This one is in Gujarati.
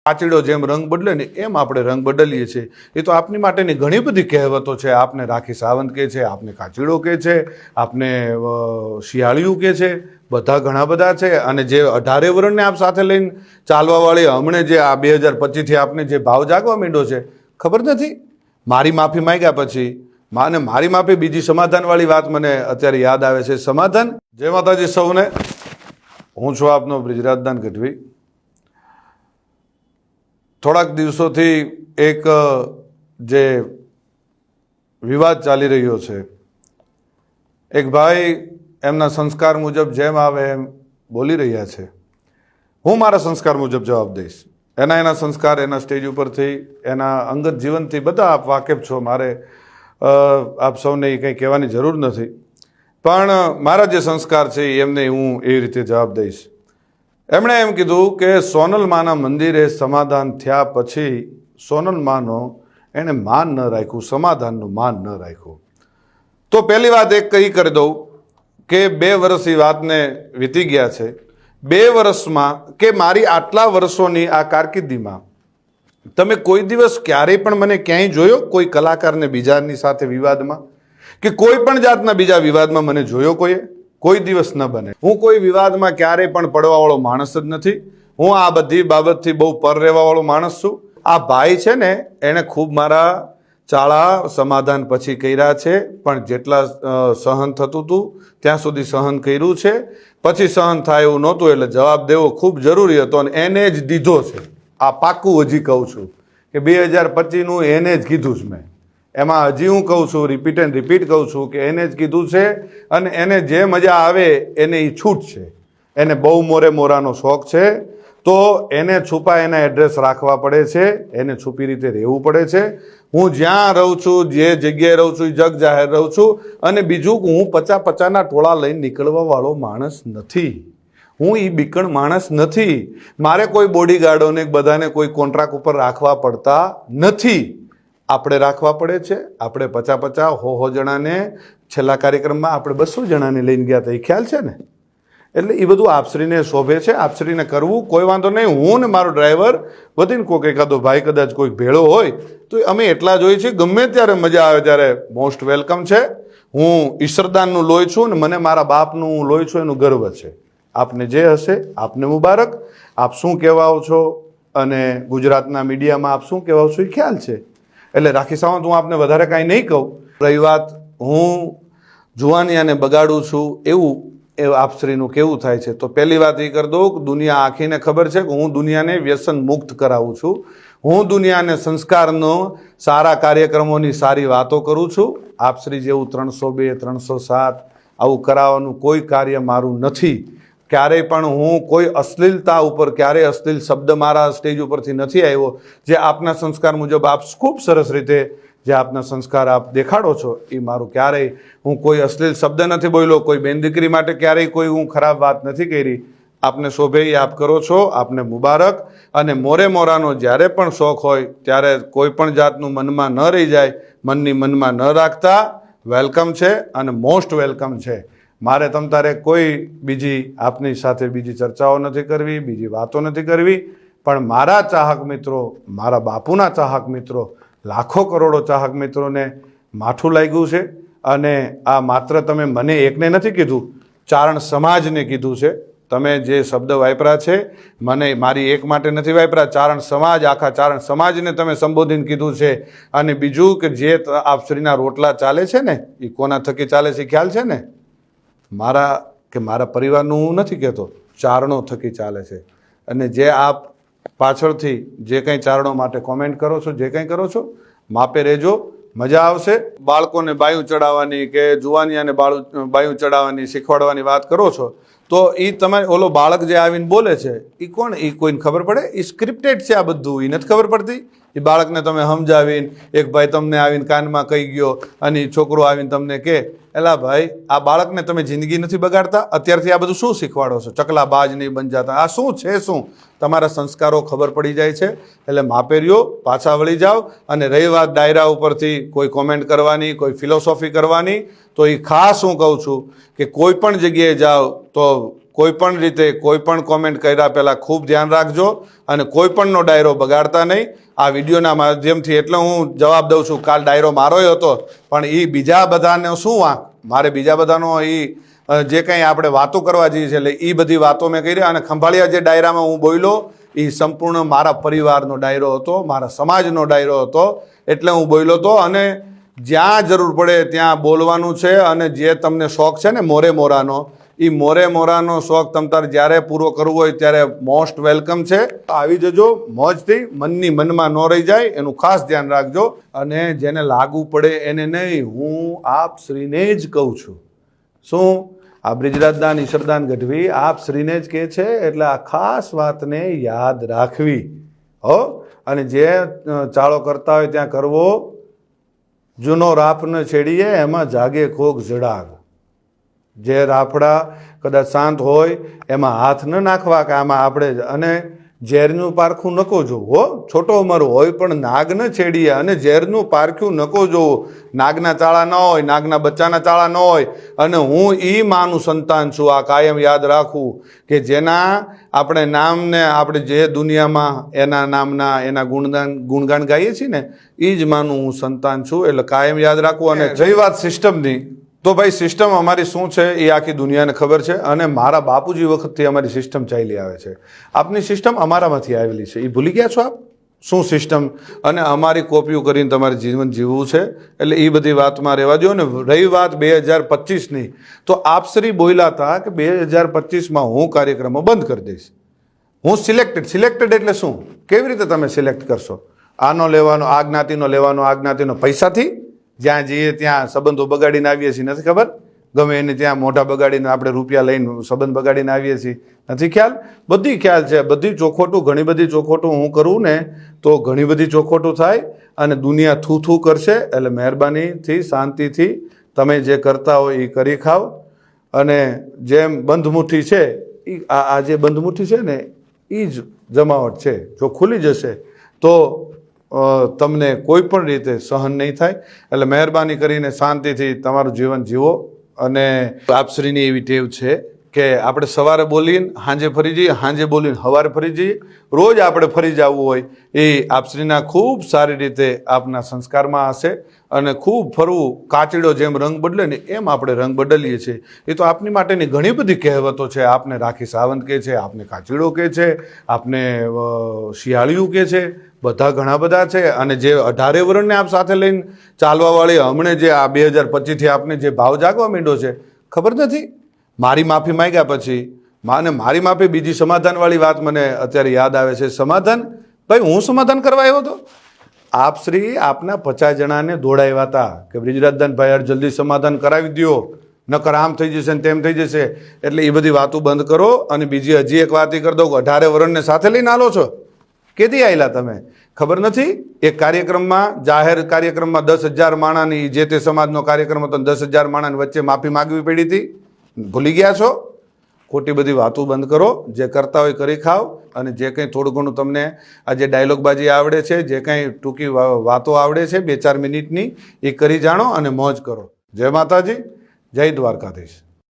કાચીડો જેમ રંગ બદલે ને એમ આપણે રંગ બદલીએ છીએ। એ તો આપની માટેની ઘણી બધી કહેવતો છે। આપને રાખી સાવંત કહે છે, આપને કાચીડો કહે છે, આપને શિયાળિયું કહે છે, બધા ઘણા બધા છે। અને જે 18 વર્ણને આપ સાથે લઈને ચાલવાવાળી હમણે જે આ 2025થી આપને જે ભાવ જાગવા માંડ્યો છે ખબર નથી। મારી માફી માંગ્યા પછી માને મારી માફી બીજી સમાધાનવાળી વાત મને અત્યારે યાદ આવે છે। સમાધાન। જય માતાજી સૌને। હું છું આપનો બ્રિજરાજદાન ગઢવી। થોડાક દિવસોથી એક જે વિવાદ ચાલી રહ્યો છે, એક ભાઈ એમના સંસ્કાર મુજબ જેમ આવે એમ બોલી રહ્યા છે। હું મારા સંસ્કાર મુજબ જવાબ દઈશ। એના સંસ્કાર એના સ્ટેજ ઉપરથી એના અંગત જીવનથી બધા આપ વાકેફ છો। મારે આપ સૌને કંઈ કહેવાની જરૂર નથી, પણ મારા જે સંસ્કાર છે એમને હું એવી રીતે જવાબ દઈશ। એમણે એમ કીધું કે સોનલમાના મંદિરે સમાધાન થયા પછી સોનલમાનો એણે માન ન રાખ્યું, સમાધાનનું માન ન રાખ્યું। તો પહેલી વાત એક કઈ કરી દઉં કે 2 વર્ષ એ વાતને વીતી ગયા છે। 2 વર્ષમાં કે મારી આટલા વર્ષોની આ કારકિર્દીમાં તમે કોઈ દિવસ ક્યારેય પણ મને ક્યાંય જોયો કોઈ કલાકારને બીજાની સાથે વિવાદમાં, કે કોઈ પણ જાતના બીજા વિવાદમાં મને જોયો કોઈએ? કોઈ દિવસ ન બને। હું કોઈ વિવાદમાં ક્યારેય પણ પડવાવાળો માણસ જ નથી। હું આ બધી બાબતથી બહુ પર રહેવાવાળો માણસ છું। આ ભાઈ છે ને એણે ખૂબ મારા ચાળા સમાધાન પછી કર્યા છે, પણ જેટલા સહન થતું હતું ત્યાં સુધી સહન કર્યું છે। પછી સહન થાય એવું નહોતું એટલે જવાબ દેવો ખૂબ જરૂરી હતો અને એને જ દીધો છે। આ પાક્કું હજી કહું છું કે 2025નું એને જ કીધું છે મેં। એમાં હજી હું કહું છું, રિપીટ એન્ડ રિપીટ કહું છું કે એને જ કીધું છે અને એને જે મજા આવે એને એ છૂટ છે। એને બહુ મોરે મોરાનો શોખ છે તો એને છુપા એના એડ્રેસ રાખવા પડે છે, એને છુપી રીતે રહેવું પડે છે। હું જ્યાં રહું છું, જે જગ્યાએ રહું છું, જગ જાહેર રહું છું। અને બીજું હું 50-50ના ટોળા લઈને નીકળવા વાળો માણસ નથી। હું એ બીકણ માણસ નથી। મારે કોઈ બોડીગાર્ડોને બધાને કોઈ કોન્ટ્રાક્ટ ઉપર રાખવા પડતા નથી। આપણે રાખવા પડે છે। આપણે 50-50 100 જણાને છેલ્લા કાર્યક્રમમાં આપણે 200 જણાને લઈને ગયા હતા, એ ખ્યાલ છે ને? એટલે એ બધું આપશ્રીને શોભે છે, આપશ્રીને કરવું કોઈ વાંધો નહીં। હું ને મારો ડ્રાઈવર વધીને કોઈક એકાદો ભાઈ કદાચ કોઈક ભેળો હોય તો અમે એટલા જ હોઈએ છીએ। ગમે ત્યારે મજા આવે ત્યારે મોસ્ટ વેલકમ છે। હું ઈશ્વરદાનનું લોહી છું ને મને મારા બાપનું લોહી છું એનું ગર્વ છે। આપને જે હશે આપને મુબારક। આપ શું કહેવાઓ છો અને ગુજરાતના મીડિયામાં આપ શું કહેવાઓ છો એ ખ્યાલ છે। એટલે રાખી સાવંત હું આપને વધારે કાંઈ નહીં કહું। રહી વાત હું જુવાનિયાને બગાડું છું એવું આપશ્રીનું કેવું થાય છે, તો પહેલી વાત એ કરી દઉં કે દુનિયા આખીને ખબર છે કે હું દુનિયાને વ્યસન મુક્ત કરાવું છું। હું દુનિયાને સંસ્કારનો સારા કાર્યક્રમોની સારી વાતો કરું છું। આપશ્રી જેવું 302 307 આવું કરાવવાનું કોઈ કાર્ય મારું નથી। ક્યારેય પણ હું કોઈ અશ્લીલતા ઉપર ક્યારેય અશ્લીલ શબ્દ મારા સ્ટેજ ઉપરથી નથી આવ્યો। જે આપના સંસ્કાર મુજબ આપ ખૂબ સરસ રીતે જે આપના સંસ્કાર આપ દેખાડો છો એ મારું ક્યારેય હું કોઈ અશ્લીલ શબ્દ નથી બોલ્યો, કોઈ બેન દીકરી માટે ક્યારેય કોઈ હું ખરાબ વાત નથી કરી। આપને શોભે એ આપ કરો છો, આપને મુબારક। અને મોરે મોરાનો જ્યારે પણ શોખ હોય ત્યારે કોઈ પણ જાતનું મનમાં ન રહી જાય, મનની મનમાં ન રાખતા। વેલકમ છે અને મોસ્ટ વેલકમ છે। મારે તમ તારે કોઈ બીજી આપની સાથે બીજી ચર્ચાઓ નથી કરવી, બીજી વાતો નથી કરવી, પણ મારા ચાહક મિત્રો, મારા બાપુના ચાહક મિત્રો, લાખો કરોડો ચાહક મિત્રોને માઠું લાગ્યું છે। અને આ માત્ર તમે મને એકને નથી કીધું, ચારણ સમાજને કીધું છે। તમે જે શબ્દ વાપર્યા છે મને મારી એક માટે નથી વાપર્યા, ચારણ સમાજ, આખા ચારણ સમાજને તમે સંબોધીને કીધું છે। અને બીજું કે જે આપશ્રીના રોટલા ચાલે છે ને એ કોના થકી ચાલે છે ખ્યાલ છે ને? મારા કે મારા પરિવારનું હું નથી કહેતો, ચારણો થકી ચાલે છે। અને જે આપ પાછળથી જે કંઈ ચારણો માટે કોમેન્ટ કરો છો, જે કંઈ કરો છો, માપે રહેજો, મજા આવશે। બાળકોને બાયું ચડાવવાની કે જુવાનિયાને બાયું ચડાવવાની શીખવાડવાની વાત કરો છો તો એ તમારે ઓલો બાળક જે આવીને બોલે છે એ કોણ? એ કોઈને ખબર પડે? એ સ્ક્રિપ્ટેડ છે આ બધું, એ નથી ખબર પડતી? એ બાળકને તમે સમજાવીને એક ભાઈ તમને આવીને કાનમાં કહી ગયો અને એ છોકરો આવીને તમને કહે, એલા ભાઈ આ બાળકને તમે જિંદગી નથી બગાડતા? અત્યારથી આ બધું શું શીખવાડો છો? ચકલા બાજ નહીં બન જાતા, આ શું છે? શું તમારા સંસ્કારો ખબર પડી જાય છે। એટલે માપે રહ્યો, પાછા વળી જાઓ। અને રહી વાત ડાયરા ઉપરથી કોઈ કોમેન્ટ કરવાની, કોઈ ફિલોસોફી કરવાની, તો એ ખાસ હું કહું છું કે કોઈ પણ જગ્યાએ જાઓ તો કોઈ પણ રીતે કોઈ પણ કોમેન્ટ કર્યા પહેલાં ખૂબ ધ્યાન રાખજો અને કોઈ પણનો ડાયરો બગાડતા નહીં. આ વિડીયોના માધ્યમથી એટલે હું જવાબ દઉં છું. કાલ ડાયરો મારોય હતો, પણ એ બીજા બધાને શું વાંક, મારે બીજા બધાનો એ જે કંઈ આપણે વાતો કરવા જઈએ છીએ એટલે એ બધી વાતો મેં કરી. અને ખંભાળિયા જે ડાયરામાં હું બોલ્યો એ સંપૂર્ણ મારા પરિવારનો ડાયરો હતો, મારા સમાજનો ડાયરો હતો, એટલે હું બોલ્યો હતો. અને જ્યાં જરૂર પડે ત્યાં બોલવાનું છે. અને જે તમને શોખ છે ને મોરે મોરાનો, એ મોરે મોરાનો શોખ તમતારે જ્યારે પૂરો કરવો હોય ત્યારે મોસ્ટ વેલકમ છે. આવી જજો મોજથી, મનની મનમાં ન રહી જાય એનું ખાસ ધ્યાન રાખજો. અને જેને લાગુ પડે એને નહીં, હું આપ શ્રીને જ કહું છું. શું આ બ્રિજરાજદાન ઈશ્વરદાન ગઢવી આપ શ્રીને જ કહે છે, એટલે આ ખાસ વાતને યાદ રાખવી હો. અને જે ચાળો કરતા હોય ત્યાં કરવો. જૂનો રાફને છેડીએ એમાં જાગે ખોગ જડાગ. જે રાફડા કદાચ શાંત હોય એમાં હાથ ન નાખવા કે આમાં આપણે, અને ઝેરનું પારખું નકો જોવું હો. છોટો ઉંમર હોય પણ નાગ ન છેડીએ અને ઝેરનું પારખ્યું નકો જોવું. નાગના ચાળા ન હોય, નાગના બચ્ચાના ચાળા ન હોય. અને હું એ માનું સંતાન છું, આ કાયમ યાદ રાખવું કે જેના આપણે નામને આપણે જે દુનિયામાં એના નામના એના ગુણગાન ગાઈએ છીએ ને, એ જ માનું હું સંતાન છું. એટલે કાયમ યાદ રાખવું. અને રહી વાત સિસ્ટમની, તો ભાઈ સિસ્ટમ અમારી શું છે એ આખી દુનિયાને ખબર છે. અને મારા બાપુજી વખતથી અમારી સિસ્ટમ ચાલી આવે છે. આપની સિસ્ટમ અમારામાંથી આવેલી છે, એ ભૂલી ગયા છો આપ શું સિસ્ટમ? અને અમારી કોપીઓ કરીને તમારે જીવન જીવવું છે. એટલે એ બધી વાતમાં રહેવા દો. અને રહી વાત 2025ની, તો આપશ્રી બોલ્યા હતા કે 2025માં હું કાર્યક્રમો બંધ કરી દઈશ. હું સિલેક્ટેડ એટલે શું? કેવી રીતે તમે સિલેક્ટ કરશો? આનો લેવાનો, આ જ્ઞાતિનો લેવાનો, આ જ્ઞાતિનો પૈસાથી? જ્યાં જઈએ ત્યાં સંબંધો બગાડીને આવીએ છીએ, નથી ખબર? ગમે એને ત્યાં મોઢા બગાડીને આપણે રૂપિયા લઈને સંબંધ બગાડીને આવીએ છીએ, નથી ખ્યાલ? બધી ખ્યાલ છે. બધી ચોખોટું, ઘણી બધી ચોખોટું હું કરું ને તો ઘણી બધી ચોખોટું થાય અને દુનિયા થૂ કરશે. એટલે મહેરબાનીથી શાંતિથી તમે જે કરતા હોય એ કરી ખાઓ. અને જેમ બંધમુઠ્ઠી છે, આ જે બંધમુઠ્ઠી છે ને એ જ જમાવટ છે. જો ખુલી જશે તો તમને કોઈ પણ રીતે સહન નહીં થાય. એટલે મહેરબાની કરીને શાંતિથી તમારું જીવન જીવો. અને આપશ્રીની એવી ટેવ છે કે આપણે સવારે બોલીને સાંજે ફરી જઈએ, સાંજે બોલીને સવારે ફરી જઈએ. રોજ આપણે ફરી જવું હોય એ આપશ્રીના ખૂબ સારી રીતે આપના સંસ્કારમાં હશે. અને ખૂબ ફરવું, કાચીડો જેમ રંગ બદલે ને એમ આપણે રંગ બદલીએ છીએ. એ તો આપની માટેની ઘણી બધી કહેવતો છે. આપને રાખી સાવંત કહે છે, આપને કાચીડો કહે છે, આપને શિયાળિયું કહે છે, બધા ઘણા બધા છે. અને જે 18 વર્ષને આપ સાથે લઈને ચાલવાવાળી હમણે જે આ 2025થી આપને જે ભાવ જાગવા માંડ્યો છે, ખબર નથી? મારી માફી માંગ્યા પછી માને મારી માફી, બીજી સમાધાનવાળી વાત મને અત્યારે યાદ આવે છે. સમાધાન? ભાઈ હું સમાધાન કરવા આવ્યો હતો? આપશ્રી આપના 50 જણાને દોડાવ્યા હતા કે બ્રિજરાજદાનભાઈ યાર જલ્દી સમાધાન કરાવી દો, નકર આમ થઈ જશે ને તેમ થઈ જશે. એટલે એ બધી વાતો બંધ કરો. અને બીજી હજી એક વાત કરી દઉં, 18 વર્ષને સાથે લઈને આલો છો. કેદી આવેલા તમે? ખબર નથી? એક કાર્યક્રમમાં, જાહેર કાર્યક્રમમાં 10,000 માણાની, જે તે સમાજનો કાર્યક્રમ હતો, 10,000 માણાની વચ્ચે માફી માગવી પડી હતી. ભૂલી ગયા છો? ખોટી બધી વાતો બંધ કરો. જે કરતા હોય કરી ખાઓ. અને જે કંઈ થોડું ઘણું તમને આ જે ડાયલોગબાજી આવડે છે, જે કંઈ ટૂંકી વાતો આવડે છે 2-4 મિનિટની, એ કરી જાણો અને મોજ કરો. જય માતાજી, જય દ્વારકાધીશ.